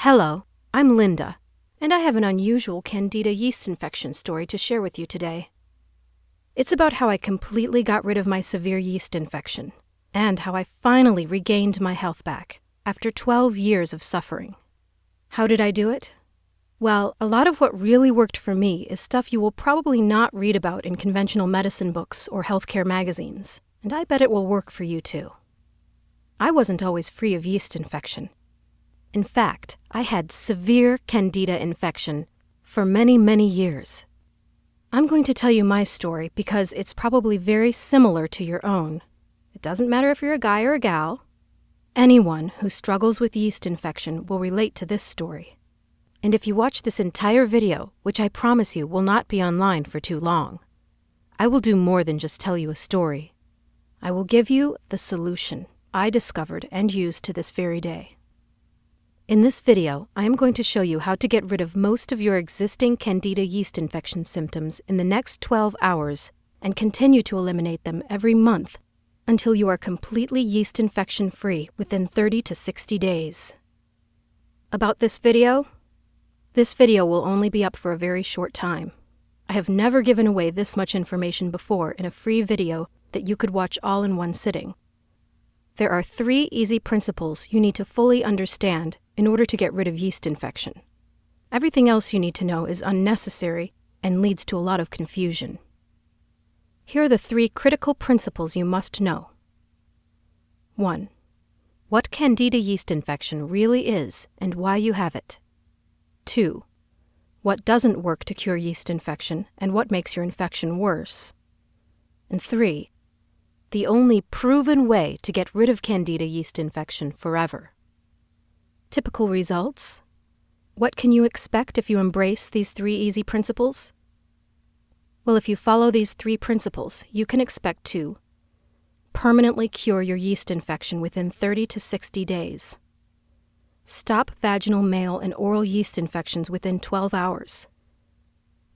Hello, I'm Linda, and I have an unusual Candida yeast infection story to share with you today. It's about how I completely got rid of my severe yeast infection, and how I finally regained my health back after 12 years of suffering. How did I do it? Well, a lot of what really worked for me is stuff you will probably not read about in conventional medicine books or healthcare magazines, and I bet it will work for you too. I wasn't always free of yeast infection. In fact, I had severe Candida infection for many, many years. I'm going to tell you my story because it's probably very similar to your own. It doesn't matter if you're a guy or a gal. Anyone who struggles with yeast infection will relate to this story. And if you watch this entire video, which I promise you will not be online for too long, I will do more than just tell you a story. I will give you the solution I discovered and use to this very day. In this video, I am going to show you how to get rid of most of your existing Candida yeast infection symptoms in the next 12 hours and continue to eliminate them every month until you are completely yeast infection-free within 30 to 60 days. About this video will only be up for a very short time. I have never given away this much information before in a free video that you could watch all in one sitting. There are 3 easy principles you need to fully understand in order to get rid of yeast infection. Everything else you need to know is unnecessary and leads to a lot of confusion. Here are the 3 critical principles you must know. 1. What Candida yeast infection really is and why you have it. 2. What doesn't work to cure yeast infection and what makes your infection worse. And 3. The only proven way to get rid of Candida yeast infection forever. Typical results. What can you expect if you embrace these 3 easy principles? Well, if you follow these 3 principles, you can expect to permanently cure your yeast infection within 30 to 60 days. Stop vaginal, male, and oral yeast infections within 12 hours.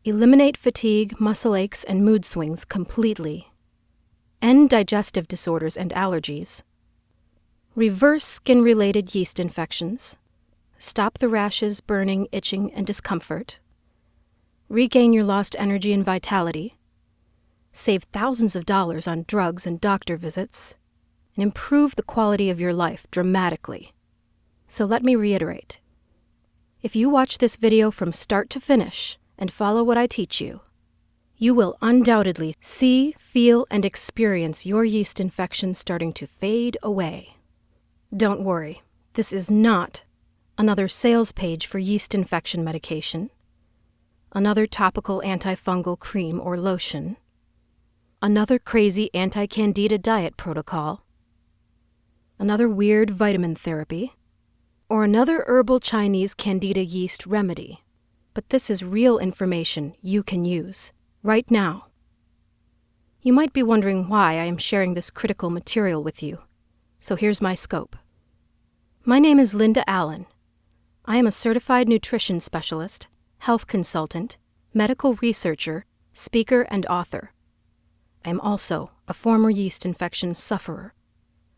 Eliminate fatigue, muscle aches, and mood swings completely. End digestive disorders and allergies. Reverse skin-related yeast infections. Stop the rashes, burning, itching, and discomfort. Regain your lost energy and vitality. Save thousands of dollars on drugs and doctor visits. And improve the quality of your life dramatically. So let me reiterate. If you watch this video from start to finish and follow what I teach you, you will undoubtedly see, feel, and experience your yeast infection starting to fade away. Don't worry, this is not another sales page for yeast infection medication, another topical antifungal cream or lotion, another crazy anti-candida diet protocol, another weird vitamin therapy, or another herbal Chinese candida yeast remedy. But this is real information you can use right now. You might be wondering why I am sharing this critical material with you, so here's my scope. My name is Linda Allen. I am a certified nutrition specialist, health consultant, medical researcher, speaker, and author. I am also a former yeast infection sufferer.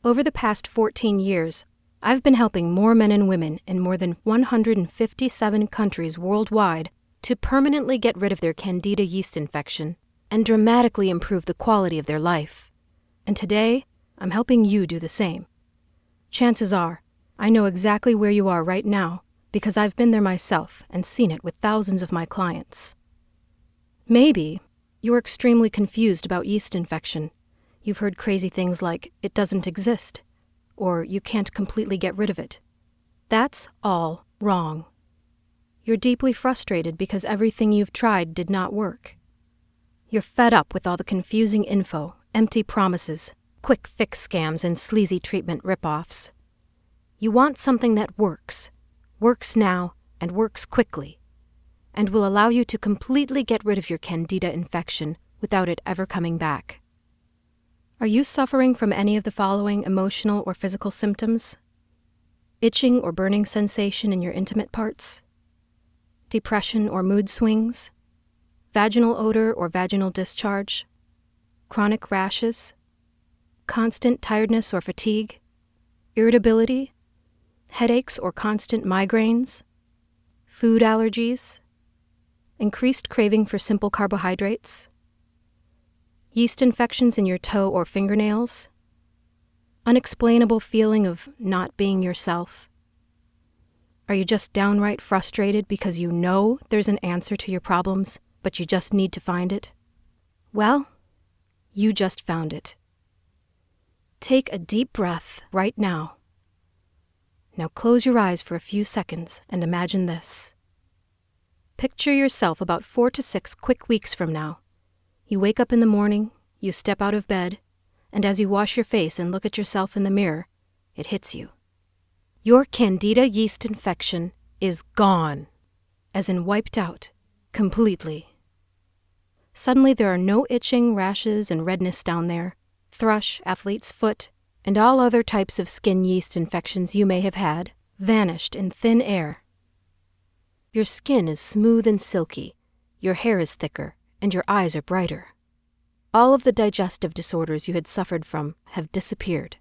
Over the past 14 years, I've been helping more men and women in more than 157 countries worldwide to permanently get rid of their Candida yeast infection and dramatically improve the quality of their life. And today, I'm helping you do the same. Chances are, I know exactly where you are right now because I've been there myself and seen it with thousands of my clients. Maybe you're extremely confused about yeast infection. You've heard crazy things like, it doesn't exist, or you can't completely get rid of it. That's all wrong. You're deeply frustrated because everything you've tried did not work. You're fed up with all the confusing info, empty promises, quick fix scams, and sleazy treatment ripoffs. You want something that works now, and works quickly, and will allow you to completely get rid of your Candida infection without it ever coming back. Are you suffering from any of the following emotional or physical symptoms? Itching or burning sensation in your intimate parts? Depression or mood swings? Vaginal odor or vaginal discharge? Chronic rashes? Constant tiredness or fatigue? Irritability? headaches or constant migraines, food allergies, increased craving for simple carbohydrates, yeast infections in your toe or fingernails, unexplainable feeling of not being yourself? Are you just downright frustrated because you know there's an answer to your problems, but you just need to find it? Well, you just found it. Take a deep breath right now. Now close your eyes for a few seconds and imagine this. Picture yourself about 4 to 6 quick weeks from now. You wake up in the morning, you step out of bed, and as you wash your face and look at yourself in the mirror, it hits you. Your Candida yeast infection is gone, as in wiped out, completely. Suddenly there are no itching, rashes, and redness down there. Thrush, athlete's foot, and all other types of skin yeast infections you may have had vanished in thin air. Your skin is smooth and silky, your hair is thicker, and your eyes are brighter. All of the digestive disorders you had suffered from have disappeared.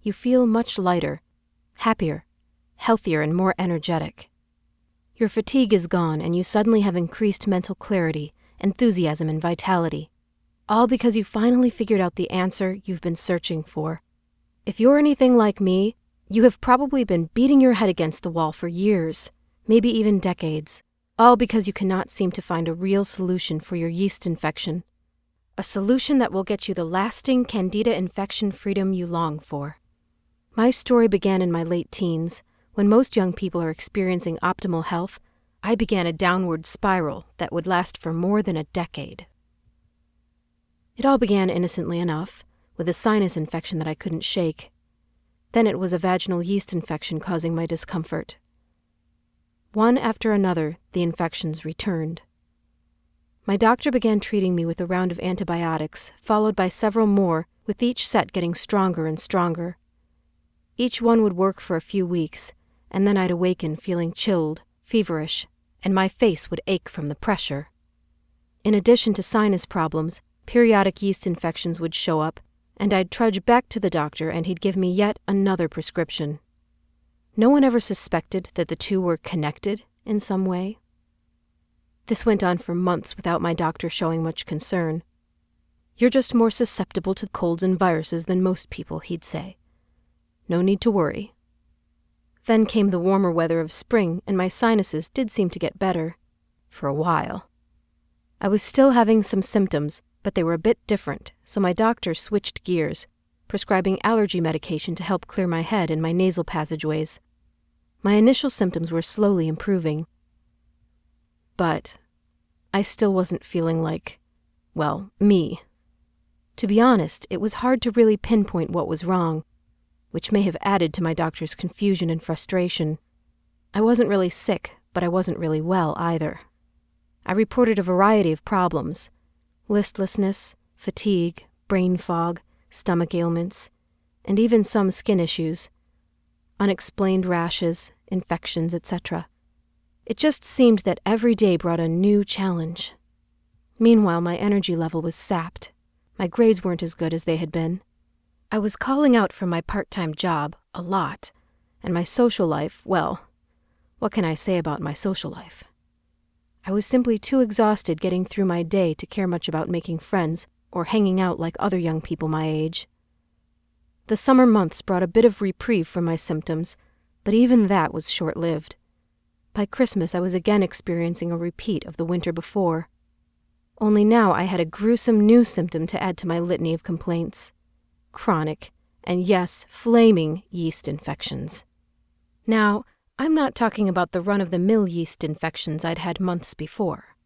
You feel much lighter, happier, healthier, and more energetic. Your fatigue is gone, and you suddenly have increased mental clarity, enthusiasm, and vitality. All because you finally figured out the answer you've been searching for. If you're anything like me, you have probably been beating your head against the wall for years, maybe even decades, all because you cannot seem to find a real solution for your yeast infection. A solution that will get you the lasting Candida infection freedom you long for. My story began in my late teens. When most young people are experiencing optimal health, I began a downward spiral that would last for more than a decade. It all began innocently enough, with a sinus infection that I couldn't shake. Then it was a vaginal yeast infection causing my discomfort. One after another, the infections returned. My doctor began treating me with a round of antibiotics, followed by several more, with each set getting stronger and stronger. Each one would work for a few weeks, and then I'd awaken feeling chilled, feverish, and my face would ache from the pressure. In addition to sinus problems, periodic yeast infections would show up, and I'd trudge back to the doctor and he'd give me yet another prescription. No one ever suspected that the two were connected in some way. This went on for months without my doctor showing much concern. "You're just more susceptible to colds and viruses than most people," he'd say. "No need to worry." Then came the warmer weather of spring, and my sinuses did seem to get better. For a while. I was still having some symptoms, but they were a bit different, so my doctor switched gears, prescribing allergy medication to help clear my head and my nasal passageways. My initial symptoms were slowly improving. But I still wasn't feeling like, well, me. To be honest, it was hard to really pinpoint what was wrong, which may have added to my doctor's confusion and frustration. I wasn't really sick, but I wasn't really well either. I reported a variety of problems: listlessness, fatigue, brain fog, stomach ailments, and even some skin issues, unexplained rashes, infections, etc. It just seemed that every day brought a new challenge. Meanwhile, my energy level was sapped. My grades weren't as good as they had been. I was calling out from my part-time job a lot, and my social life, well, what can I say about my social life? I was simply too exhausted getting through my day to care much about making friends or hanging out like other young people my age. The summer months brought a bit of reprieve from my symptoms, but even that was short-lived. By Christmas, I was again experiencing a repeat of the winter before. Only now I had a gruesome new symptom to add to my litany of complaints: chronic, and yes, flaming yeast infections. Now, I'm not talking about the run-of-the-mill yeast infections I'd had months before.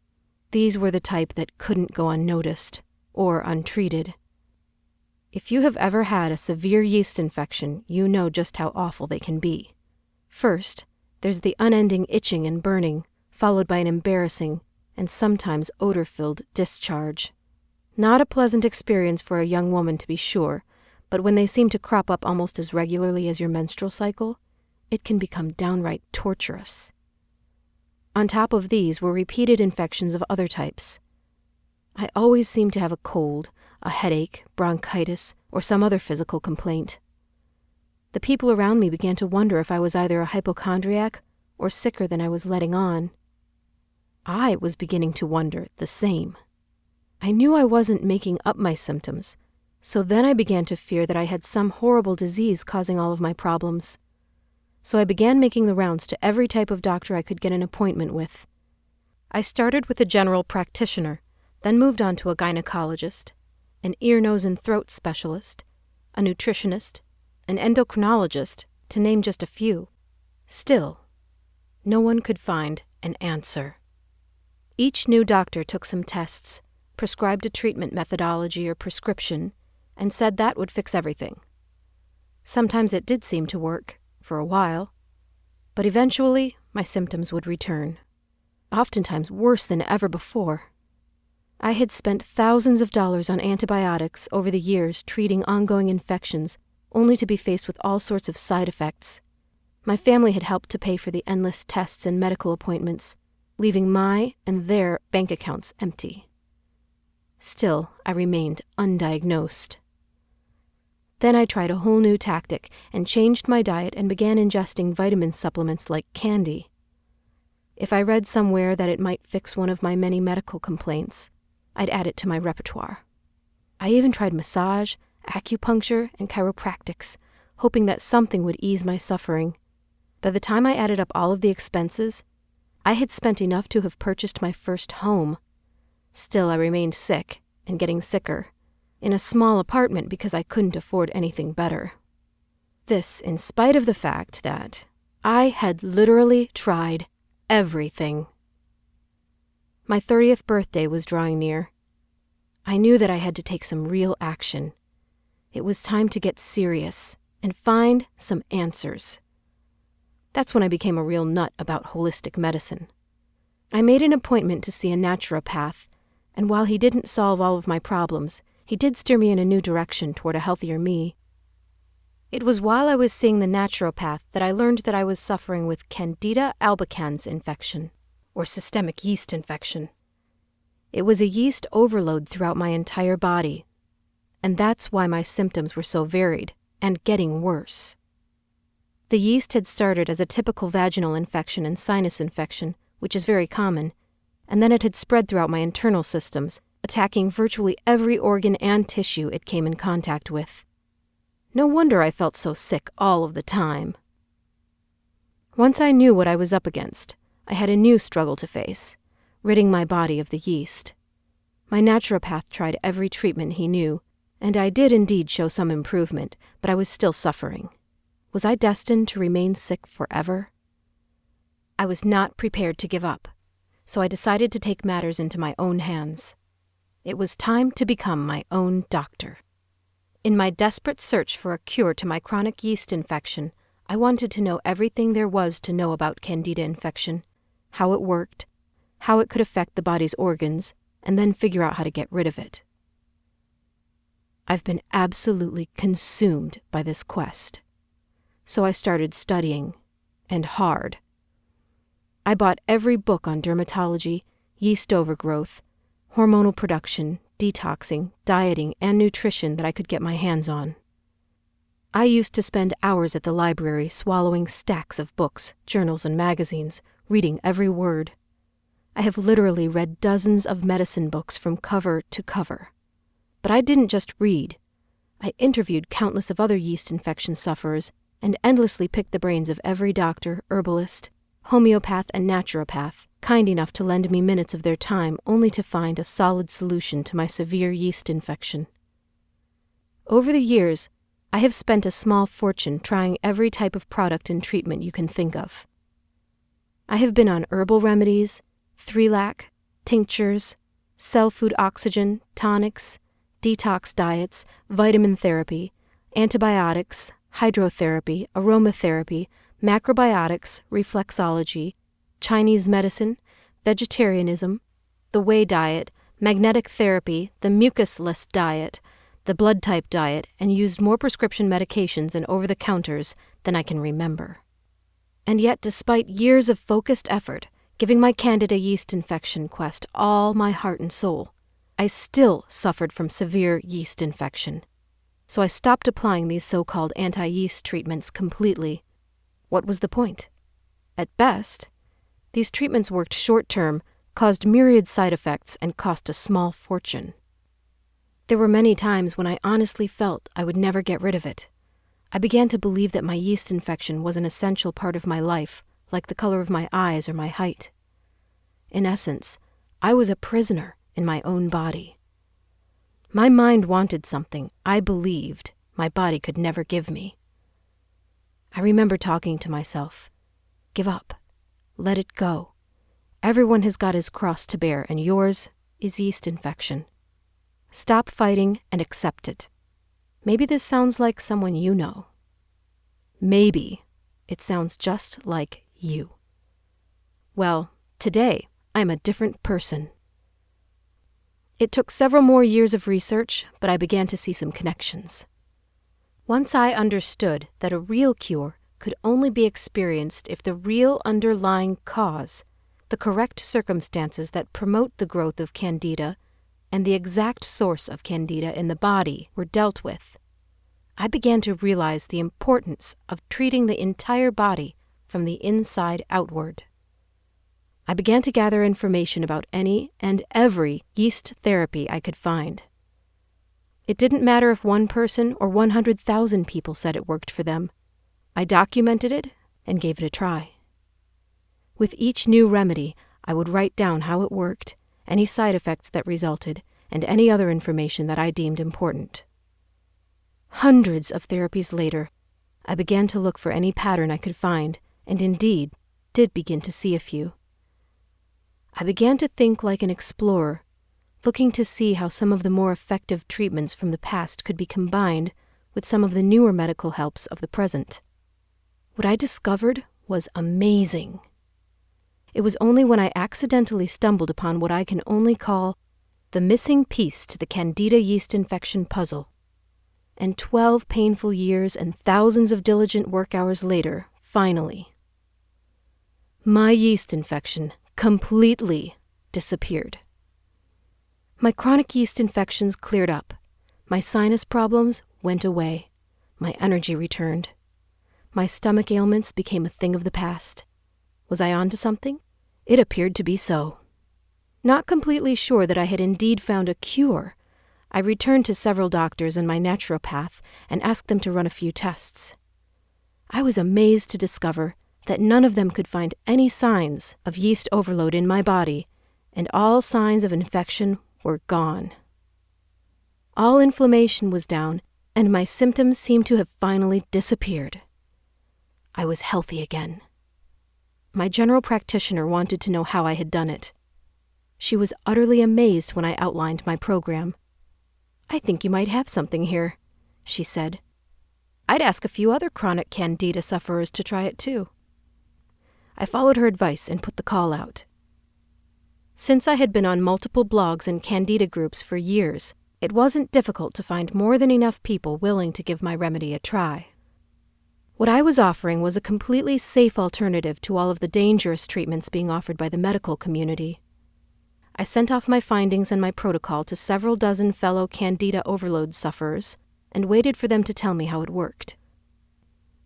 These were the type that couldn't go unnoticed or untreated. If you have ever had a severe yeast infection, you know just how awful they can be. First, there's the unending itching and burning, followed by an embarrassing and sometimes odor-filled discharge. Not a pleasant experience for a young woman, to be sure, but when they seem to crop up almost as regularly as your menstrual cycle, it can become downright torturous. On top of these were repeated infections of other types. I always seemed to have a cold, a headache, bronchitis, or some other physical complaint. The people around me began to wonder if I was either a hypochondriac or sicker than I was letting on. I was beginning to wonder the same. I knew I wasn't making up my symptoms, so then I began to fear that I had some horrible disease causing all of my problems. So I began making the rounds to every type of doctor I could get an appointment with. I started with a general practitioner, then moved on to a gynecologist, an ear, nose, and throat specialist, a nutritionist, an endocrinologist, to name just a few. Still, no one could find an answer. Each new doctor took some tests, prescribed a treatment methodology or prescription, and said that would fix everything. Sometimes it did seem to work, for a while, but eventually my symptoms would return, oftentimes worse than ever before. I had spent thousands of dollars on antibiotics over the years treating ongoing infections, only to be faced with all sorts of side effects. My family had helped to pay for the endless tests and medical appointments, leaving my and their bank accounts empty. Still, I remained undiagnosed. Then I tried a whole new tactic and changed my diet and began ingesting vitamin supplements like candy. If I read somewhere that it might fix one of my many medical complaints, I'd add it to my repertoire. I even tried massage, acupuncture, and chiropractics, hoping that something would ease my suffering. By the time I added up all of the expenses, I had spent enough to have purchased my first home. Still, I remained sick and getting sicker, in a small apartment because I couldn't afford anything better. This in spite of the fact that I had literally tried everything. My 30th birthday was drawing near. I knew that I had to take some real action. It was time to get serious and find some answers. That's when I became a real nut about holistic medicine. I made an appointment to see a naturopath, and while he didn't solve all of my problems, he did steer me in a new direction toward a healthier me. It was while I was seeing the naturopath that I learned that I was suffering with Candida albicans infection, or systemic yeast infection. It was a yeast overload throughout my entire body, and that's why my symptoms were so varied and getting worse. The yeast had started as a typical vaginal infection and sinus infection, which is very common, and then it had spread throughout my internal systems, attacking virtually every organ and tissue it came in contact with. No wonder I felt so sick all of the time. Once I knew what I was up against, I had a new struggle to face, ridding my body of the yeast. My naturopath tried every treatment he knew, and I did indeed show some improvement, but I was still suffering. Was I destined to remain sick forever? I was not prepared to give up, so I decided to take matters into my own hands. It was time to become my own doctor. In my desperate search for a cure to my chronic yeast infection, I wanted to know everything there was to know about Candida infection, how it worked, how it could affect the body's organs, and then figure out how to get rid of it. I've been absolutely consumed by this quest. So I started studying, and hard. I bought every book on dermatology, yeast overgrowth, hormonal production, detoxing, dieting, and nutrition that I could get my hands on. I used to spend hours at the library swallowing stacks of books, journals, and magazines, reading every word. I have literally read dozens of medicine books from cover to cover. But I didn't just read. I interviewed countless of other yeast infection sufferers and endlessly picked the brains of every doctor, herbalist, homeopath, and naturopath, kind enough to lend me minutes of their time only to find a solid solution to my severe yeast infection. Over the years, I have spent a small fortune trying every type of product and treatment you can think of. I have been on herbal remedies, 3-lac, tinctures, cell food oxygen, tonics, detox diets, vitamin therapy, antibiotics, hydrotherapy, aromatherapy, macrobiotics, reflexology, Chinese medicine, vegetarianism, the whey diet, magnetic therapy, the mucusless diet, the blood type diet, and used more prescription medications and over-the-counters than I can remember. And yet, despite years of focused effort, giving my Candida yeast infection quest all my heart and soul, I still suffered from severe yeast infection. so I stopped applying these so-called anti-yeast treatments completely. What was the point? At best, these treatments worked short-term, caused myriad side effects, and cost a small fortune. There were many times when I honestly felt I would never get rid of it. I began to believe that my yeast infection was an essential part of my life, like the color of my eyes or my height. In essence, I was a prisoner in my own body. My mind wanted something I believed my body could never give me. I remember talking to myself, "Give up. Let it go. Everyone has got his cross to bear, and yours is yeast infection. Stop fighting and accept it. Maybe this sounds like someone you know. Maybe it sounds just like you." Well, today I'm a different person. It took several more years of research, but I began to see some connections. Once I understood that a real cure could only be experienced if the real underlying cause, the correct circumstances that promote the growth of candida, and the exact source of candida in the body were dealt with, I began to realize the importance of treating the entire body from the inside outward. I began to gather information about any and every yeast therapy I could find. It didn't matter if one person or 100,000 people said it worked for them. I documented it and gave it a try. With each new remedy, I would write down how it worked, any side effects that resulted, and any other information that I deemed important. Hundreds of therapies later, I began to look for any pattern I could find, and indeed did begin to see a few. I began to think like an explorer, looking to see how some of the more effective treatments from the past could be combined with some of the newer medical helps of the present. What I discovered was amazing. It was only when I accidentally stumbled upon what I can only call the missing piece to the Candida yeast infection puzzle. And 12 painful years and thousands of diligent work hours later, finally, my yeast infection completely disappeared. My chronic yeast infections cleared up. My sinus problems went away. My energy returned. My stomach ailments became a thing of the past. Was I on to something? It appeared to be so. Not completely sure that I had indeed found a cure, I returned to several doctors and my naturopath and asked them to run a few tests. I was amazed to discover that none of them could find any signs of yeast overload in my body, and all signs of infection were gone. All inflammation was down, and my symptoms seemed to have finally disappeared. I was healthy again. My general practitioner wanted to know how I had done it. She was utterly amazed when I outlined my program. "I think you might have something here," she said. "I'd ask a few other chronic candida sufferers to try it too." I followed her advice and put the call out. Since I had been on multiple blogs and candida groups for years, it wasn't difficult to find more than enough people willing to give my remedy a try. What I was offering was a completely safe alternative to all of the dangerous treatments being offered by the medical community. I sent off my findings and my protocol to several dozen fellow candida overload sufferers and waited for them to tell me how it worked.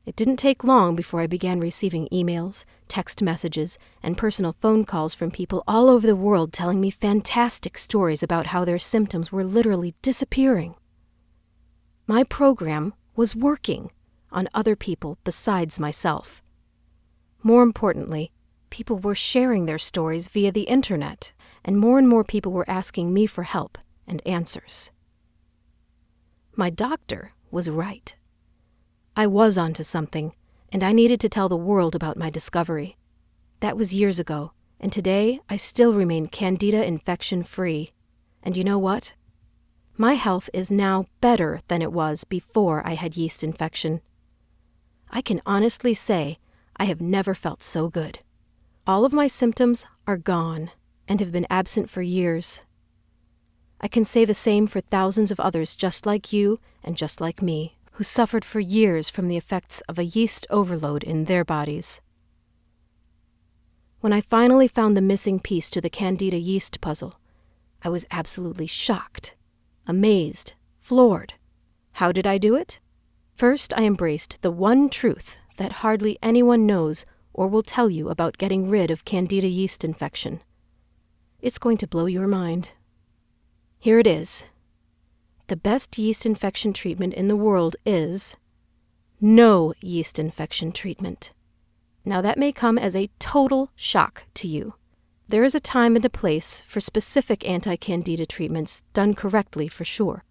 It didn't take long before I began receiving emails, text messages, and personal phone calls from people all over the world telling me fantastic stories about how their symptoms were literally disappearing. My program was working on other people besides myself. More importantly, people were sharing their stories via the internet, and more people were asking me for help and answers. My doctor was right. I was onto something, and I needed to tell the world about my discovery. That was years ago, and today I still remain candida infection-free. And you know what? My health is now better than it was before I had yeast infection. I can honestly say I have never felt so good. All of my symptoms are gone and have been absent for years. I can say the same for thousands of others just like you and just like me, who suffered for years from the effects of a yeast overload in their bodies. When I finally found the missing piece to the candida yeast puzzle, I was absolutely shocked, amazed, floored. How did I do it? First, I embraced the one truth that hardly anyone knows or will tell you about getting rid of Candida yeast infection. It's going to blow your mind. Here it is. The best yeast infection treatment in the world is no yeast infection treatment. Now that may come as a total shock to you. There is a time and a place for specific anti-candida treatments done correctly for sure.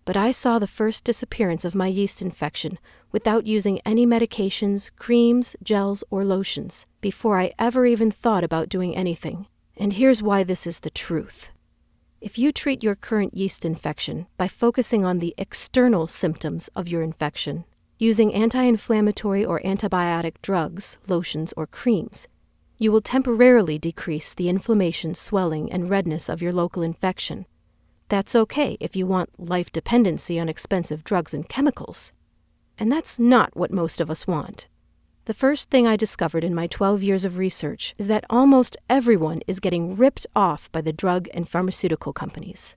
But I saw the first disappearance of my yeast infection without using any medications, creams, gels, or lotions before I ever even thought about doing anything. And here's why this is the truth. If you treat your current yeast infection by focusing on the external symptoms of your infection, using anti-inflammatory or antibiotic drugs, lotions, or creams, you will temporarily decrease the inflammation, swelling, and redness of your local infection. That's okay if you want life dependency on expensive drugs and chemicals. And that's not what most of us want. The first thing I discovered in my 12 years of research is that almost everyone is getting ripped off by the drug and pharmaceutical companies.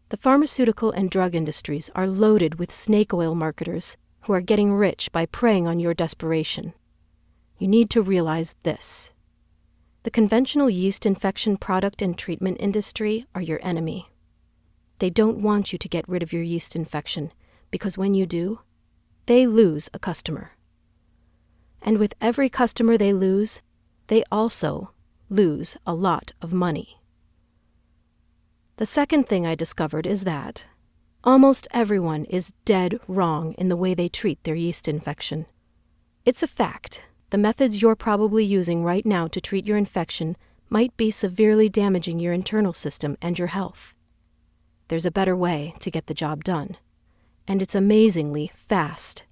The pharmaceutical and drug industries are loaded with snake oil marketers who are getting rich by preying on your desperation. You need to realize this. The conventional yeast infection product and treatment industry are your enemy. They don't want you to get rid of your yeast infection because when you do, they lose a customer. And with every customer they lose, they also lose a lot of money. The second thing I discovered is that almost everyone is dead wrong in the way they treat their yeast infection. It's a fact. The methods you're probably using right now to treat your infection might be severely damaging your internal system and your health. There's a better way to get the job done, and it's amazingly fast.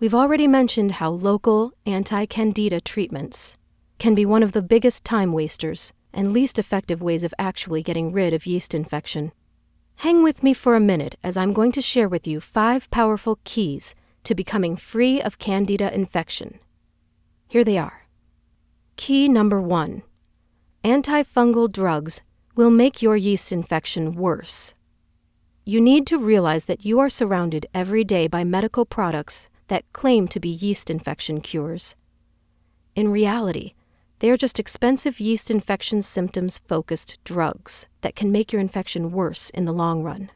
We've already mentioned how local anti-candida treatments can be one of the biggest time wasters and least effective ways of actually getting rid of yeast infection. Hang with me for a minute as I'm going to share with you 5 powerful keys to becoming free of candida infection. Here they are. Key number 1. Antifungal drugs will make your yeast infection worse. You need to realize that you are surrounded every day by medical products that claim to be yeast infection cures. In reality, they are just expensive yeast infection symptoms-focused drugs that can make your infection worse in the long run.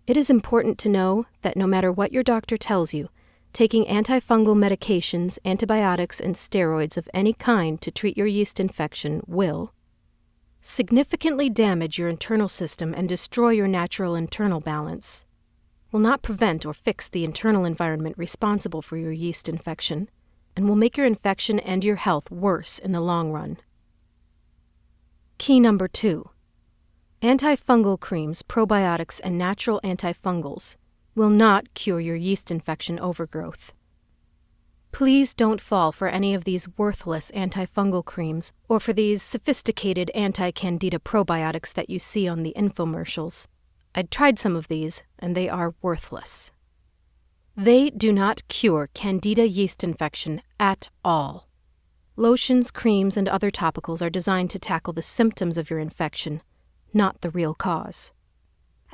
It is important to know that no matter what your doctor tells you, taking antifungal medications, antibiotics, and steroids of any kind to treat your yeast infection will significantly damage your internal system and destroy your natural internal balance, will not prevent or fix the internal environment responsible for your yeast infection, and will make your infection and your health worse in the long run. Key number 2. Antifungal creams, probiotics, and natural antifungals will not cure your yeast infection overgrowth. Please don't fall for any of these worthless antifungal creams or for these sophisticated anti-candida probiotics that you see on the infomercials. I'd tried some of these, and they are worthless. They do not cure candida yeast infection at all. Lotions, creams, and other topicals are designed to tackle the symptoms of your infection, not the real cause.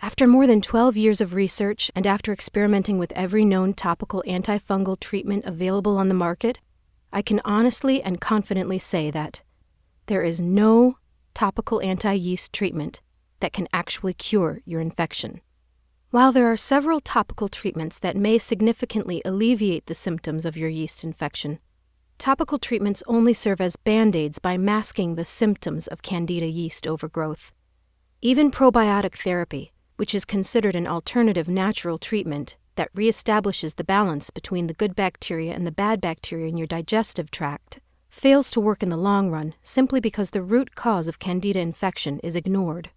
After more than 12 years of research and after experimenting with every known topical antifungal treatment available on the market, I can honestly and confidently say that there is no topical anti-yeast treatment that can actually cure your infection. While there are several topical treatments that may significantly alleviate the symptoms of your yeast infection, topical treatments only serve as band-aids by masking the symptoms of candida yeast overgrowth. Even probiotic therapy, which is considered an alternative natural treatment that reestablishes the balance between the good bacteria and the bad bacteria in your digestive tract, fails to work in the long run simply because the root cause of candida infection is ignored.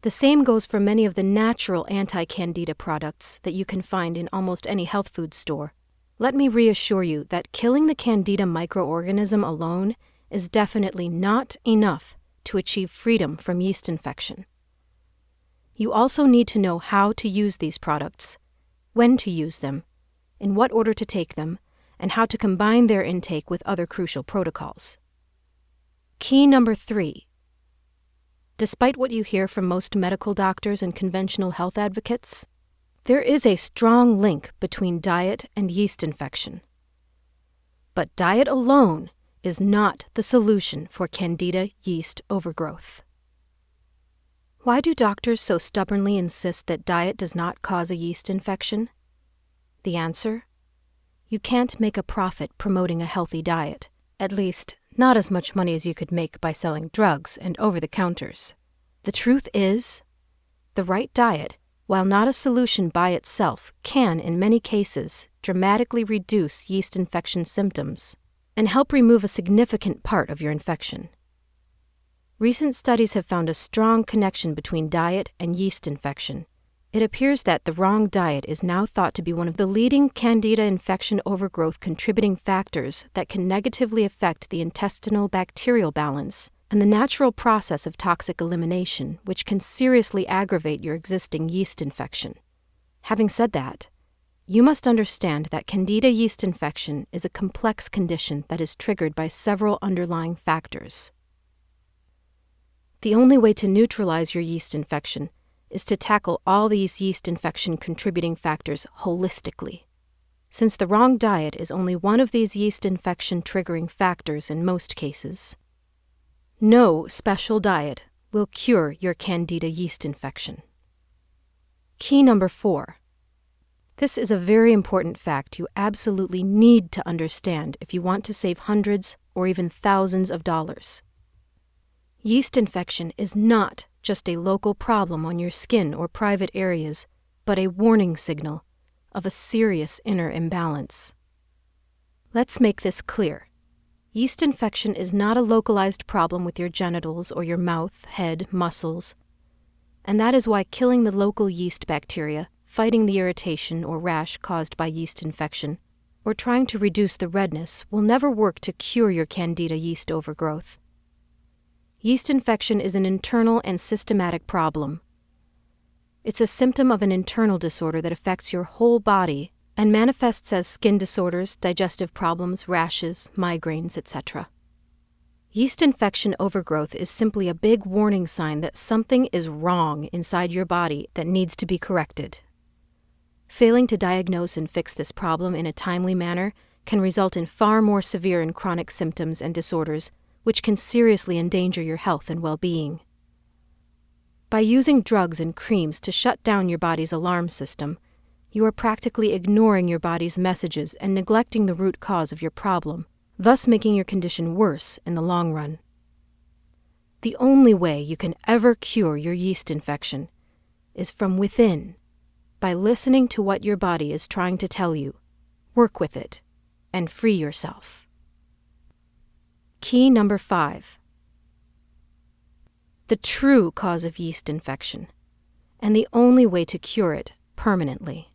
The same goes for many of the natural anti-candida products that you can find in almost any health food store. Let me reassure you that killing the candida microorganism alone is definitely not enough to achieve freedom from yeast infection. You also need to know how to use these products, when to use them, in what order to take them, and how to combine their intake with other crucial protocols. Key number 3. Despite what you hear from most medical doctors and conventional health advocates, There is a strong link between diet and yeast infection. But diet alone is not the solution for Candida yeast overgrowth. Why do doctors so stubbornly insist that diet does not cause a yeast infection? The answer? You can't make a profit promoting a healthy diet, at least not as much money as you could make by selling drugs and over-the-counters. The truth is, the right diet, while not a solution by itself, can, in many cases, dramatically reduce yeast infection symptoms and help remove a significant part of your infection. Recent studies have found a strong connection between diet and yeast infection. It appears that the wrong diet is now thought to be one of the leading Candida infection overgrowth contributing factors that can negatively affect the intestinal bacterial balance and the natural process of toxic elimination, which can seriously aggravate your existing yeast infection. Having said that, you must understand that Candida yeast infection is a complex condition that is triggered by several underlying factors. The only way to neutralize your yeast infection is to tackle all these yeast infection contributing factors holistically. Since the wrong diet is only one of these yeast infection triggering factors in most cases, no special diet will cure your Candida yeast infection. Key number 4. This is a very important fact you absolutely need to understand if you want to save hundreds or even thousands of dollars. Yeast infection is not just a local problem on your skin or private areas, but a warning signal of a serious inner imbalance. Let's make this clear. Yeast infection is not a localized problem with your genitals or your mouth, head, muscles, and that is why killing the local yeast bacteria, fighting the irritation or rash caused by yeast infection, or trying to reduce the redness will never work to cure your Candida yeast overgrowth. Yeast infection is an internal and systematic problem. It's a symptom of an internal disorder that affects your whole body and manifests as skin disorders, digestive problems, rashes, migraines, etc. Yeast infection overgrowth is simply a big warning sign that something is wrong inside your body that needs to be corrected. Failing to diagnose and fix this problem in a timely manner can result in far more severe and chronic symptoms and disorders, which can seriously endanger your health and well-being. By using drugs and creams to shut down your body's alarm system, you are practically ignoring your body's messages and neglecting the root cause of your problem, thus making your condition worse in the long run. The only way you can ever cure your yeast infection is from within, by listening to what your body is trying to tell you, work with it, and free yourself. Key number 5. The true cause of yeast infection, and the only way to cure it permanently.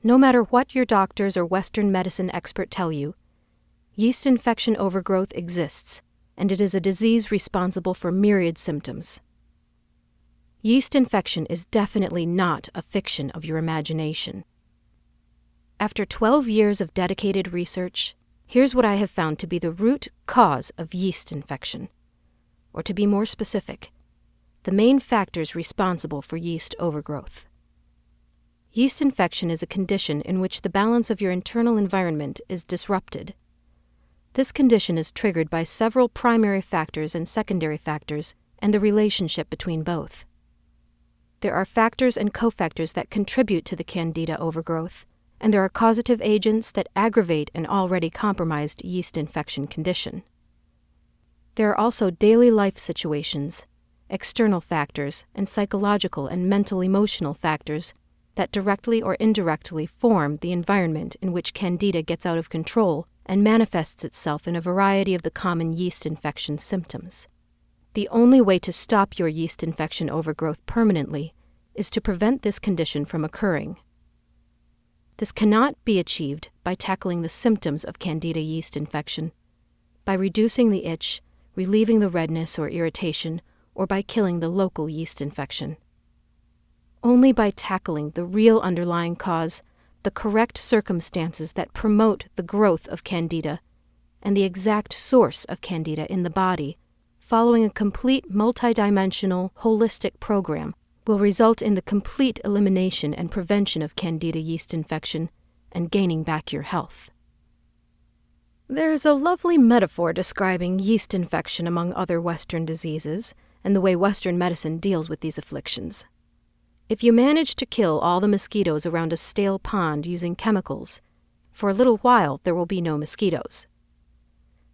No matter what your doctors or Western medicine expert tell you, yeast infection overgrowth exists, and it is a disease responsible for myriad symptoms. Yeast infection is definitely not a fiction of your imagination. After 12 years of dedicated research, here's what I have found to be the root cause of yeast infection, or to be more specific, the main factors responsible for yeast overgrowth. Yeast infection is a condition in which the balance of your internal environment is disrupted. This condition is triggered by several primary factors and secondary factors and the relationship between both. There are factors and cofactors that contribute to the Candida overgrowth, and there are causative agents that aggravate an already compromised yeast infection condition. There are also daily life situations, external factors, and psychological and mental-emotional factors that directly or indirectly form the environment in which Candida gets out of control and manifests itself in a variety of the common yeast infection symptoms. The only way to stop your yeast infection overgrowth permanently is to prevent this condition from occurring. This cannot be achieved by tackling the symptoms of Candida yeast infection, by reducing the itch, relieving the redness or irritation, or by killing the local yeast infection. Only by tackling the real underlying cause, the correct circumstances that promote the growth of Candida, and the exact source of Candida in the body, following a complete multidimensional, holistic program, will result in the complete elimination and prevention of Candida yeast infection and gaining back your health. There's a lovely metaphor describing yeast infection among other Western diseases and the way Western medicine deals with these afflictions. If you manage to kill all the mosquitoes around a stale pond using chemicals, for a little while there will be no mosquitoes.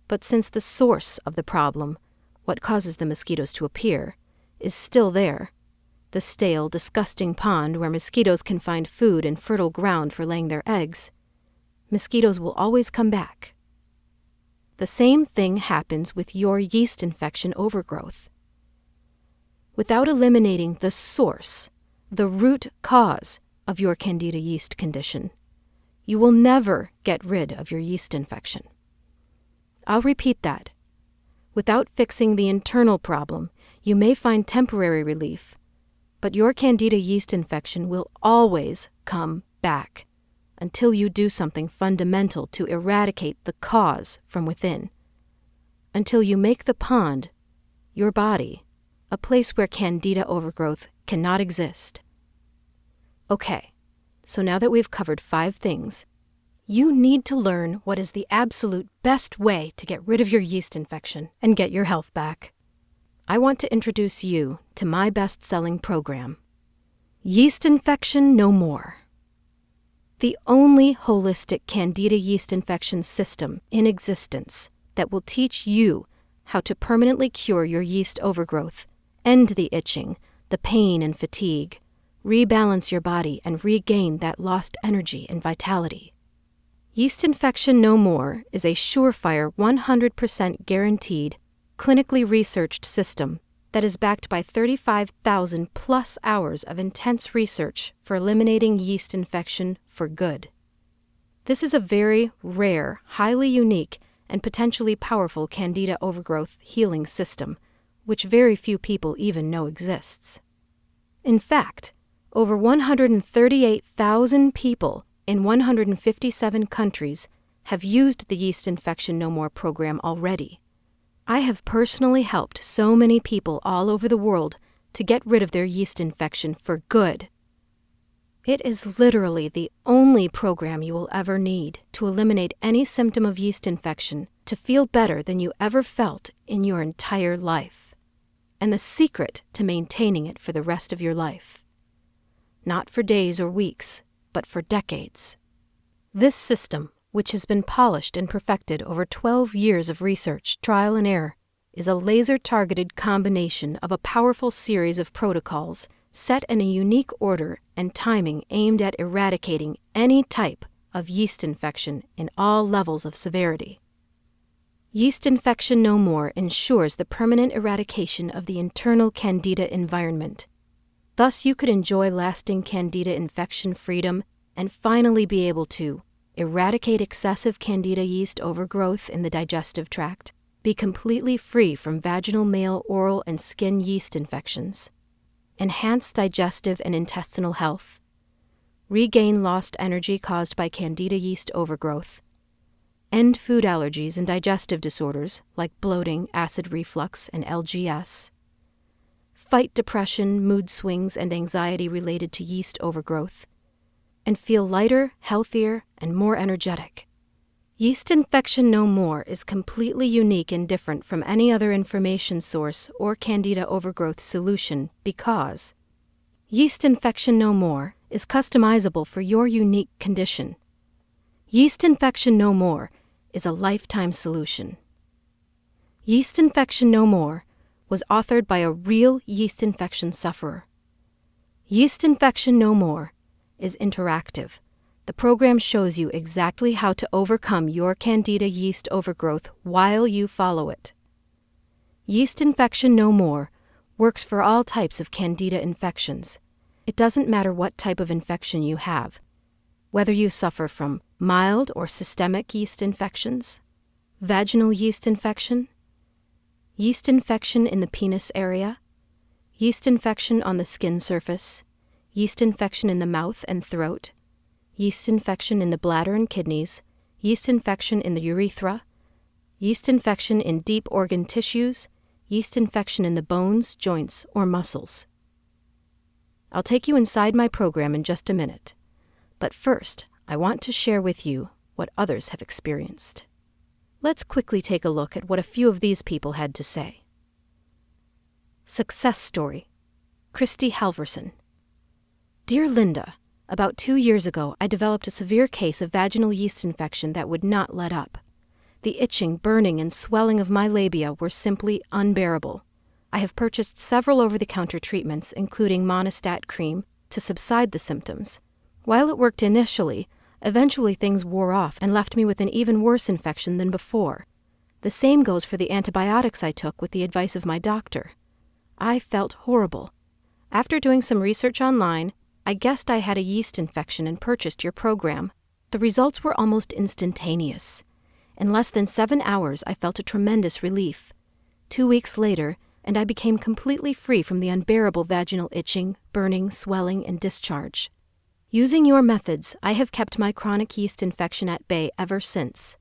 But since the source of the problem, what causes the mosquitoes to appear, is still there, the stale, disgusting pond where mosquitoes can find food and fertile ground for laying their eggs, mosquitoes will always come back. The same thing happens with your yeast infection overgrowth. Without eliminating the source, the root cause of your Candida yeast condition, you will never get rid of your yeast infection. I'll repeat that. Without fixing the internal problem, you may find temporary relief, but your Candida yeast infection will always come back until you do something fundamental to eradicate the cause from within, until you make the pond, your body, a place where Candida overgrowth cannot exist. Okay, so now that we've covered 5 things, you need to learn what is the absolute best way to get rid of your yeast infection and get your health back. I want to introduce you to my best-selling program, Yeast Infection No More. The only holistic Candida yeast infection system in existence that will teach you how to permanently cure your yeast overgrowth, end the itching, the pain and fatigue, rebalance your body, and regain that lost energy and vitality. Yeast Infection No More is a surefire 100% guaranteed, clinically researched system that is backed by 35,000 plus hours of intense research for eliminating yeast infection for good. This is a very rare, highly unique, and potentially powerful Candida overgrowth healing system, which very few people even know exists. In fact, over 138,000 people in 157 countries have used the Yeast Infection No More program already. I have personally helped so many people all over the world to get rid of their yeast infection for good. It is literally the only program you will ever need to eliminate any symptom of yeast infection to feel better than you ever felt in your entire life, and the secret to maintaining it for the rest of your life. Not for days or weeks, but for decades. This system, which has been polished and perfected over 12 years of research, trial and error, is a laser-targeted combination of a powerful series of protocols set in a unique order and timing aimed at eradicating any type of yeast infection in all levels of severity. Yeast Infection No More ensures the permanent eradication of the internal Candida environment. Thus, you could enjoy lasting Candida infection freedom and finally be able to eradicate excessive Candida yeast overgrowth in the digestive tract, be completely free from vaginal, male, oral, and skin yeast infections, enhance digestive and intestinal health, regain lost energy caused by Candida yeast overgrowth, end food allergies and digestive disorders like bloating, acid reflux, and LGS, fight depression, mood swings, and anxiety related to yeast overgrowth, and feel lighter, healthier, and more energetic. Yeast Infection No More is completely unique and different from any other information source or Candida overgrowth solution because Yeast Infection No More is customizable for your unique condition. Yeast Infection No More is a lifetime solution. Yeast Infection No More was authored by a real yeast infection sufferer. Yeast Infection No More is interactive. The program shows you exactly how to overcome your Candida yeast overgrowth while you follow it. Yeast Infection No More works for all types of Candida infections. It doesn't matter what type of infection you have, whether you suffer from mild or systemic yeast infections, vaginal yeast infection in the penis area, yeast infection on the skin surface, yeast infection in the mouth and throat, yeast infection in the bladder and kidneys, yeast infection in the urethra, yeast infection in deep organ tissues, yeast infection in the bones, joints, or muscles. I'll take you inside my program in just a minute. But first, I want to share with you what others have experienced. Let's quickly take a look at what a few of these people had to say. Success story. Christy Halverson. Dear Linda, about 2 years ago, I developed a severe case of vaginal yeast infection that would not let up. The itching, burning, and swelling of my labia were simply unbearable. I have purchased several over-the-counter treatments, including Monistat cream, to subside the symptoms. While it worked initially, eventually things wore off and left me with an even worse infection than before. The same goes for the antibiotics I took with the advice of my doctor. I felt horrible. After doing some research online, I guessed I had a yeast infection and purchased your program. The results were almost instantaneous. In less than 7 hours, I felt a tremendous relief. 2 weeks later, and I became completely free from the unbearable vaginal itching, burning, swelling, and discharge. Using your methods, I have kept my chronic yeast infection at bay ever since.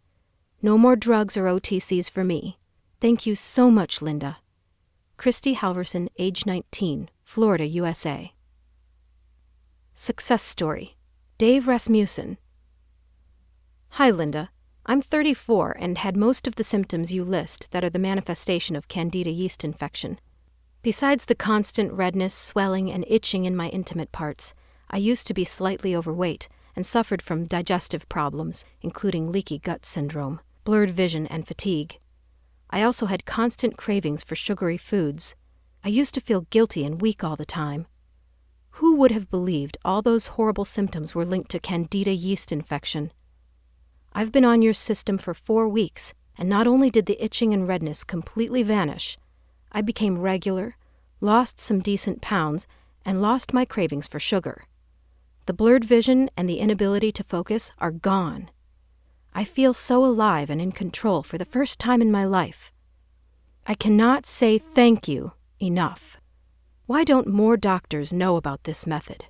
No more drugs or OTCs for me. Thank you so much, Linda. Christy Halverson, age 19, Florida, USA. Success story. Dave Rasmussen. Hi, Linda. I'm 34 and had most of the symptoms you list that are the manifestation of Candida yeast infection. Besides the constant redness, swelling, and itching in my intimate parts, I used to be slightly overweight and suffered from digestive problems, including leaky gut syndrome, blurred vision, and fatigue. I also had constant cravings for sugary foods. I used to feel guilty and weak all the time. Who would have believed all those horrible symptoms were linked to Candida yeast infection? I've been on your system for 4 weeks, and not only did the itching and redness completely vanish, I became regular, lost some decent pounds, and lost my cravings for sugar. The blurred vision and the inability to focus are gone. I feel so alive and in control for the first time in my life. I cannot say thank you enough. Why don't more doctors know about this method?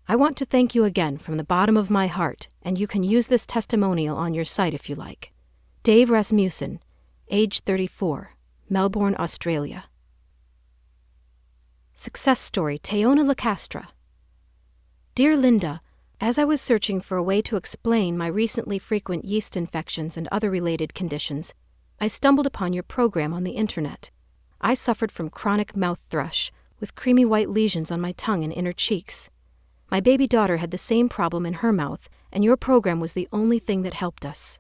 I want to thank you again from the bottom of my heart, and you can use this testimonial on your site if you like. Dave Rasmussen, age 34, Melbourne, Australia. Success story. Teona Lacastra. Dear Linda, as I was searching for a way to explain my recently frequent yeast infections and other related conditions, I stumbled upon your program on the internet. I suffered from chronic mouth thrush, with creamy white lesions on my tongue and inner cheeks. My baby daughter had the same problem in her mouth, and your program was the only thing that helped us.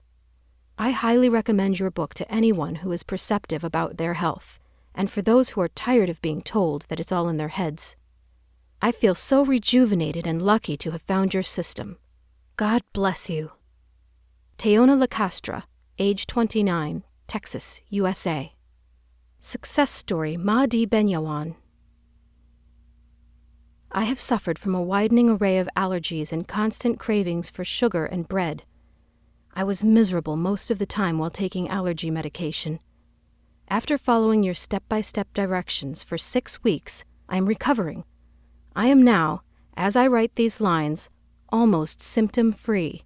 I highly recommend your book to anyone who is perceptive about their health, and for those who are tired of being told that it's all in their heads. I feel so rejuvenated and lucky to have found your system. God bless you. Teona Lacastra, age 29, Texas, USA. Success story. Mahdi Benyawan. I have suffered from a widening array of allergies and constant cravings for sugar and bread. I was miserable most of the time while taking allergy medication. After following your step-by-step directions for 6 weeks, I am recovering. I am now, as I write these lines, almost symptom-free.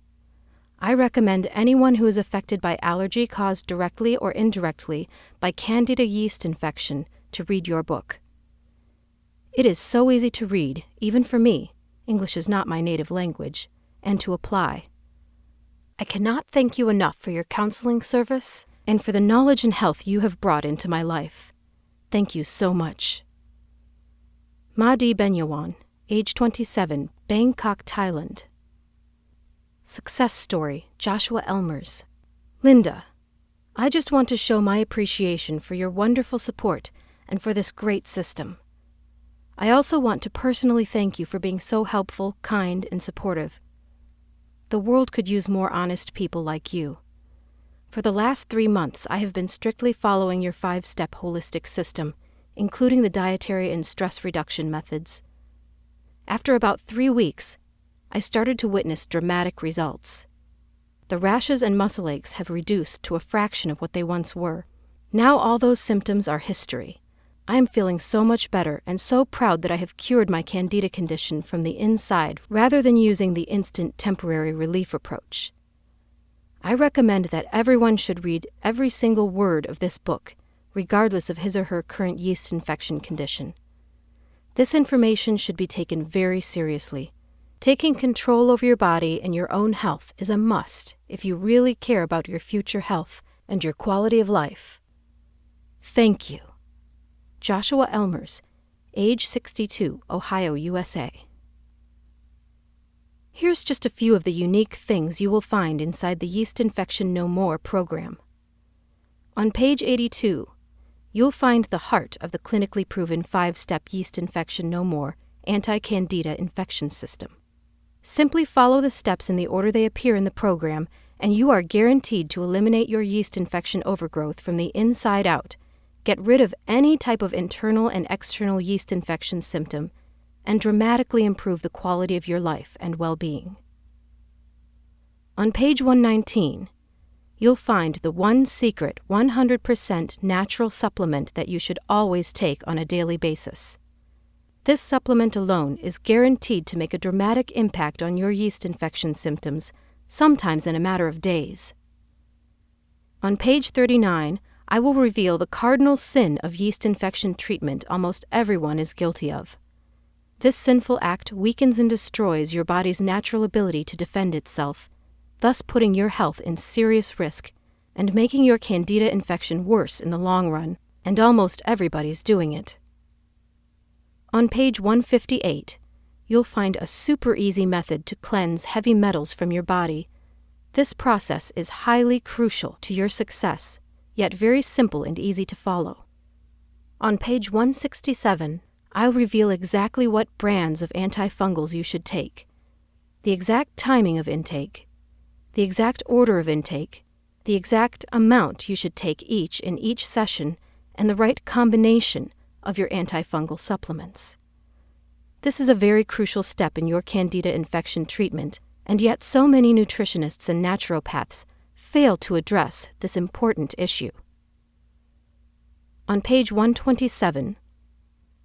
I recommend anyone who is affected by allergy caused directly or indirectly by Candida yeast infection to read your book. It is so easy to read, even for me, English is not my native language, and to apply. I cannot thank you enough for your counseling service and for the knowledge and health you have brought into my life. Thank you so much. Mahdi Benyawan, age 27, Bangkok, Thailand. Success story. Joshua Elmers. Linda, I just want to show my appreciation for your wonderful support and for this great system. I also want to personally thank you for being so helpful, kind, and supportive. The world could use more honest people like you. For the last 3 months, I have been strictly following your 5-step holistic system, including the dietary and stress reduction methods. After about 3 weeks, I started to witness dramatic results. The rashes and muscle aches have reduced to a fraction of what they once were. Now all those symptoms are history. I am feeling so much better and so proud that I have cured my Candida condition from the inside rather than using the instant temporary relief approach. I recommend that everyone should read every single word of this book, regardless of his or her current yeast infection condition. This information should be taken very seriously. Taking control over your body and your own health is a must if you really care about your future health and your quality of life. Thank you. Joshua Elmers, age 62, Ohio, USA. Here's just a few of the unique things you will find inside the Yeast Infection No More program. On page 82, you'll find the heart of the clinically proven 5-step Yeast Infection No More anti-Candida infection system. Simply follow the steps in the order they appear in the program, and you are guaranteed to eliminate your yeast infection overgrowth from the inside out, get rid of any type of internal and external yeast infection symptom, and dramatically improve the quality of your life and well-being. On page 119, you'll find the one secret 100% natural supplement that you should always take on a daily basis. This supplement alone is guaranteed to make a dramatic impact on your yeast infection symptoms, sometimes in a matter of days. On page 39, I will reveal the cardinal sin of yeast infection treatment almost everyone is guilty of. This sinful act weakens and destroys your body's natural ability to defend itself, thus putting your health in serious risk and making your Candida infection worse in the long run, and almost everybody's doing it. On page 158, you'll find a super easy method to cleanse heavy metals from your body. This process is highly crucial to your success, yet very simple and easy to follow. On page 167, I'll reveal exactly what brands of antifungals you should take, the exact timing of intake, the exact order of intake, the exact amount you should take each in each session, and the right combination of your antifungal supplements. This is a very crucial step in your Candida infection treatment, and yet so many nutritionists and naturopaths fail to address this important issue. On page 127,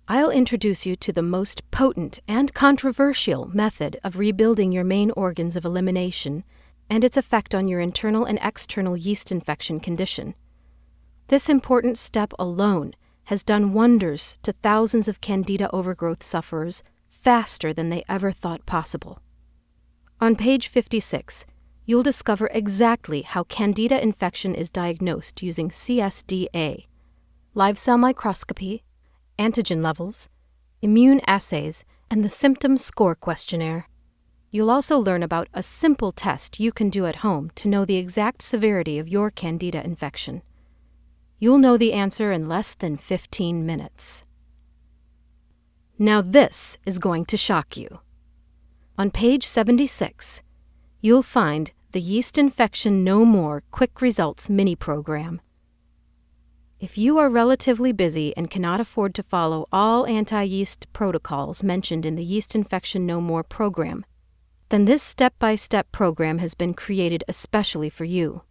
I'll introduce you to the most potent and controversial method of rebuilding your main organs of elimination and its effect on your internal and external yeast infection condition. This important step alone has done wonders to thousands of Candida overgrowth sufferers faster than they ever thought possible. On page 56, you'll discover exactly how Candida infection is diagnosed using CSDA, live cell microscopy, antigen levels, immune assays, and the symptom score questionnaire. You'll also learn about a simple test you can do at home to know the exact severity of your Candida infection. You'll know the answer in less than 15 minutes. Now this is going to shock you. On page 76, you'll find the Yeast Infection No More Quick Results mini program. If you are relatively busy and cannot afford to follow all anti-yeast protocols mentioned in the Yeast Infection No More program, then this step-by-step program has been created especially for you.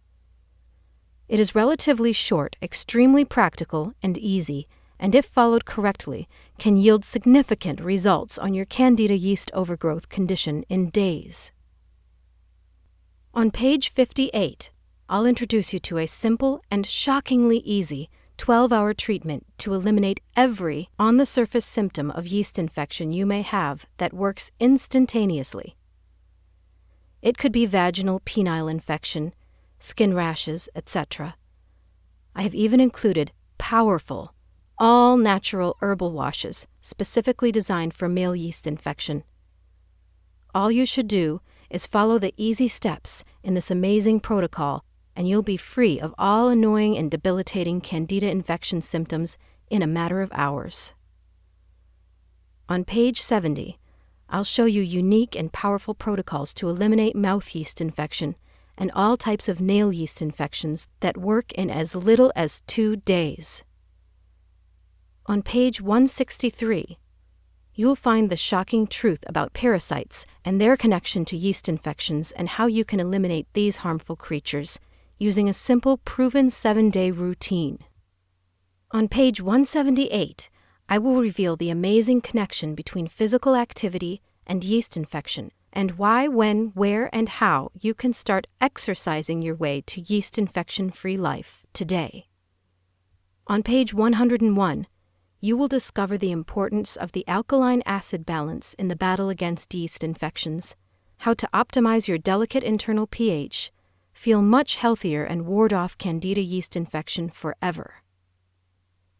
It is relatively short, extremely practical, and easy, and if followed correctly, can yield significant results on your Candida yeast overgrowth condition in days. On page 58, I'll introduce you to a simple and shockingly easy 12-hour treatment to eliminate every on-the-surface symptom of yeast infection you may have that works instantaneously. It could be vaginal penile infection, skin rashes, etc. I have even included powerful, all-natural herbal washes specifically designed for male yeast infection. All you should do is follow the easy steps in this amazing protocol, and you'll be free of all annoying and debilitating Candida infection symptoms in a matter of hours. On page 70, I'll show you unique and powerful protocols to eliminate mouth yeast infection and all types of nail yeast infections that work in as little as 2 days. On page 163, you'll find the shocking truth about parasites and their connection to yeast infections and how you can eliminate these harmful creatures using a simple, proven 7-day routine. On page 178, I will reveal the amazing connection between physical activity and yeast infection, and why, when, where, and how you can start exercising your way to yeast infection-free life today. On page 101, you will discover the importance of the alkaline acid balance in the battle against yeast infections, how to optimize your delicate internal pH, feel much healthier, and ward off Candida yeast infection forever.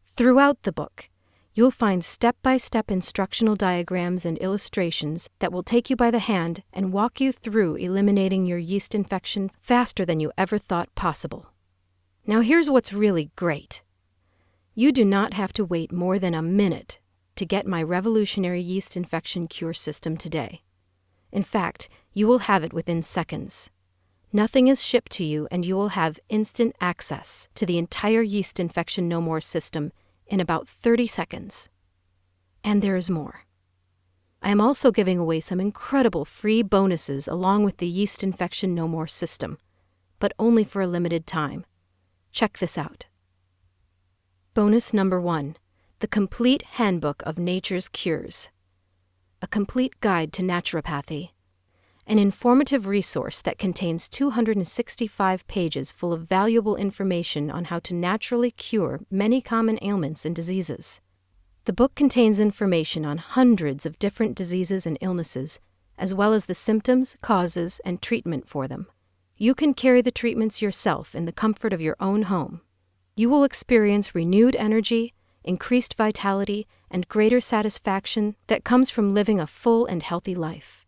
Throughout the book, you'll find step-by-step instructional diagrams and illustrations that will take you by the hand and walk you through eliminating your yeast infection faster than you ever thought possible. Now here's what's really great. You do not have to wait more than a minute to get my revolutionary yeast infection cure system today. In fact, you will have it within seconds. Nothing is shipped to you, and you will have instant access to the entire Yeast Infection No More system in about 30 seconds. And there is more. I am also giving away some incredible free bonuses along with the Yeast Infection No More system, but only for a limited time. Check this out. Bonus number 1, the Complete Handbook of Nature's Cures. A complete guide to naturopathy. An informative resource that contains 265 pages full of valuable information on how to naturally cure many common ailments and diseases. The book contains information on hundreds of different diseases and illnesses, as well as the symptoms, causes, and treatment for them. You can carry the treatments yourself in the comfort of your own home. You will experience renewed energy, increased vitality, and greater satisfaction that comes from living a full and healthy life.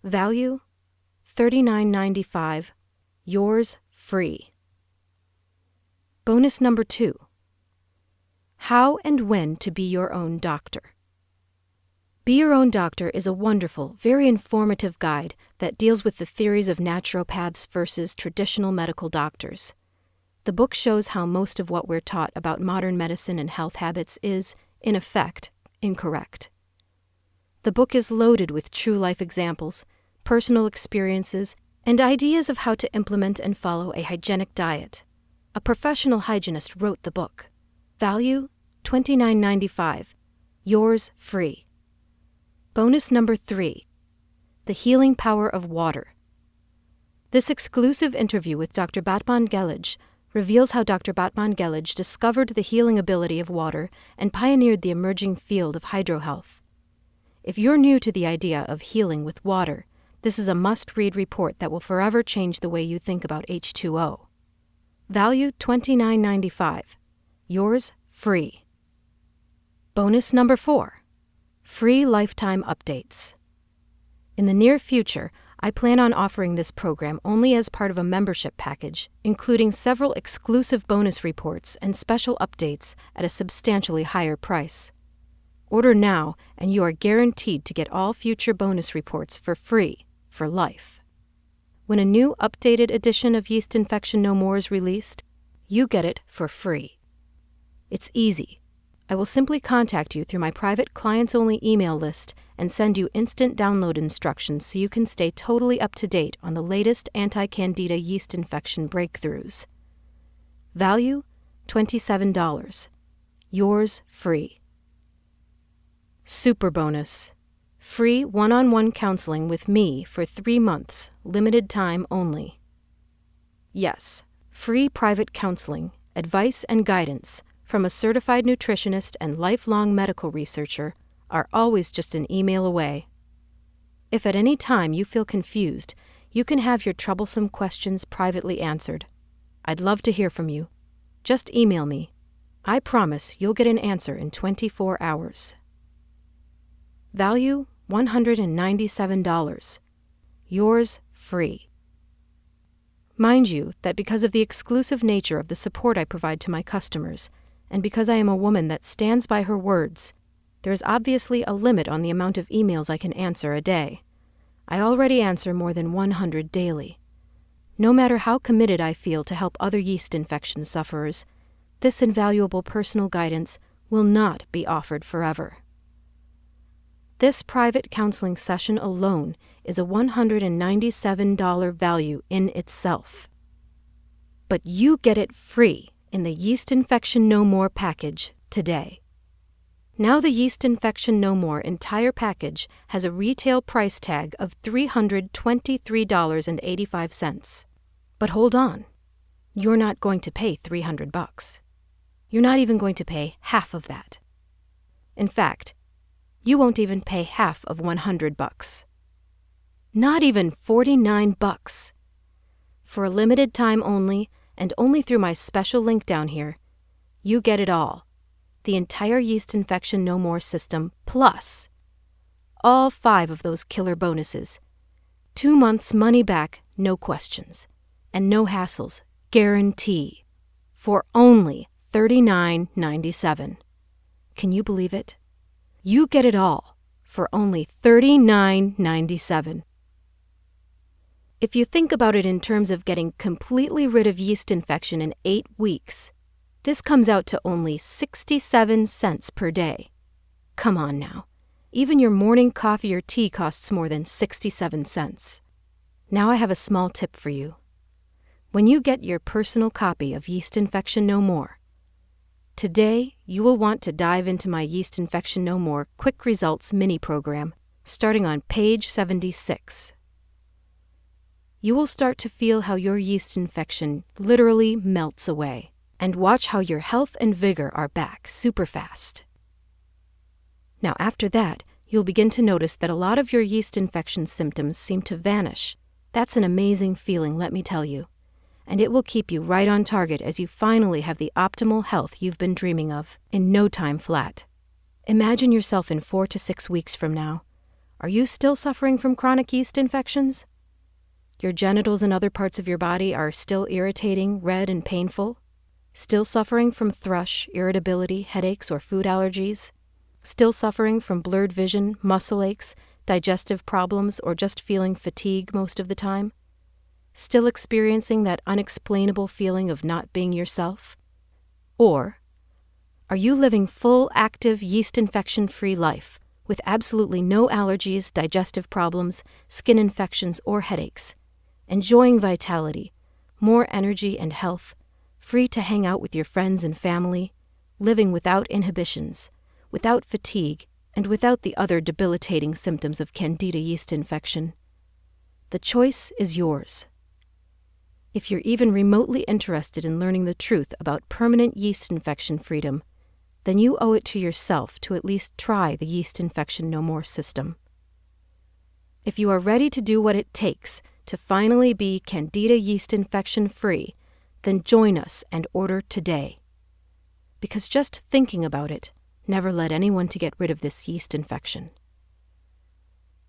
Value, $39.95, yours free. Bonus number 2, how and when to be your own doctor. Be Your Own Doctor is a wonderful, very informative guide that deals with the theories of naturopaths versus traditional medical doctors. The book shows how most of what we're taught about modern medicine and health habits is, in effect, incorrect. The book is loaded with true-life examples, personal experiences, and ideas of how to implement and follow a hygienic diet. A professional hygienist wrote the book. Value, $29.95, yours free. Bonus number 3, the healing power of water. This exclusive interview with Dr. Batman Gelage reveals how Dr. Batman Gelage discovered the healing ability of water and pioneered the emerging field of hydrohealth. If you're new to the idea of healing with water, this is a must-read report that will forever change the way you think about H2O. Value $29.95, yours free. Bonus number 4, free lifetime updates. In the near future, I plan on offering this program only as part of a membership package, including several exclusive bonus reports and special updates at a substantially higher price. Order now, and you are guaranteed to get all future bonus reports for free for life. When a new updated edition of Yeast Infection No More is released, you get it for free. It's easy. I will simply contact you through my private clients-only email list and send you instant download instructions so you can stay totally up to date on the latest anti-Candida yeast infection breakthroughs. Value, $27, yours free. Super bonus. Free one-on-one counseling with me for 3 months, limited time only. Yes, free private counseling, advice and guidance from a certified nutritionist and lifelong medical researcher are always just an email away. If at any time you feel confused, you can have your troublesome questions privately answered. I'd love to hear from you. Just email me. I promise you'll get an answer in 24 hours. Value, $197, yours free. Mind you that because of the exclusive nature of the support I provide to my customers, and because I am a woman that stands by her words, there is obviously a limit on the amount of emails I can answer a day. I already answer more than 100 daily. No matter how committed I feel to help other yeast infection sufferers, this invaluable personal guidance will not be offered forever. This private counseling session alone is a $197 value in itself. But you get it free in the Yeast Infection No More package today. Now the Yeast Infection No More entire package has a retail price tag of $323.85. But hold on, you're not going to pay $300. You're not even going to pay half of that. In fact, you won't even pay half of $100. Not even $49. For a limited time only, and only through my special link down here, you get it all. The entire Yeast Infection No More system, plus all 5 of those killer bonuses. 2 months money back, no questions, and no hassles, guarantee, for only $39.97. Can you believe it? You get it all for only $39.97. If you think about it in terms of getting completely rid of yeast infection in 8 weeks, this comes out to only 67 cents per day. Come on now. Even your morning coffee or tea costs more than 67 cents. Now I have a small tip for you. When you get your personal copy of Yeast Infection No More, today you will want to dive into my Yeast Infection No More Quick Results mini program, starting on page 76. You will start to feel how your yeast infection literally melts away, and watch how your health and vigor are back super fast. Now, after that, you'll begin to notice that a lot of your yeast infection symptoms seem to vanish. That's an amazing feeling, let me tell you. And it will keep you right on target as you finally have the optimal health you've been dreaming of in no time flat. Imagine yourself in 4 to 6 weeks from now. Are you still suffering from chronic yeast infections? Your genitals and other parts of your body are still irritating, red, and painful? Still suffering from thrush, irritability, headaches, or food allergies? Still suffering from blurred vision, muscle aches, digestive problems, or just feeling fatigue most of the time? Still experiencing that unexplainable feeling of not being yourself? Or are you living full, active, yeast infection-free life with absolutely no allergies, digestive problems, skin infections, or headaches, enjoying vitality, more energy and health, free to hang out with your friends and family, living without inhibitions, without fatigue, and without the other debilitating symptoms of Candida yeast infection? The choice is yours. If you're even remotely interested in learning the truth about permanent yeast infection freedom, then you owe it to yourself to at least try the Yeast Infection No More system. If you are ready to do what it takes to finally be Candida yeast infection free, then join us and order today. Because just thinking about it never led anyone to get rid of this yeast infection.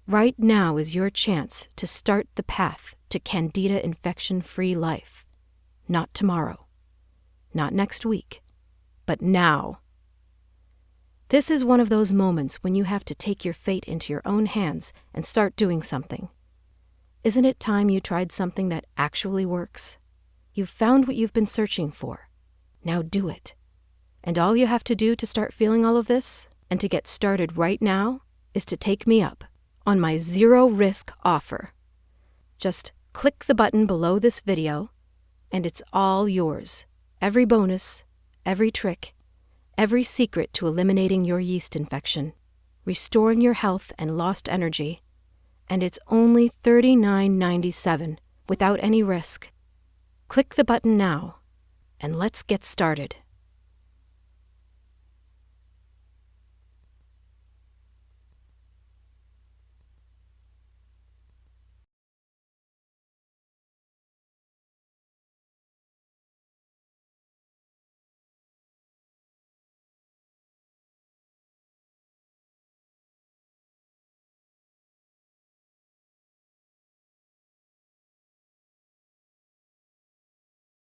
Right now is your chance to start the path to Candida infection-free life. Not tomorrow, not next week, but now. This is one of those moments when you have to take your fate into your own hands and start doing something. Isn't it time you tried something that actually works? You've found what you've been searching for. Now do it. And all you have to do to start feeling all of this, and to get started right now, is to take me up on my zero-risk offer. Just click the button below this video, and it's all yours. Every bonus, every trick, every secret to eliminating your yeast infection, restoring your health and lost energy, and it's only $39.97 without any risk. Click the button now, and let's get started.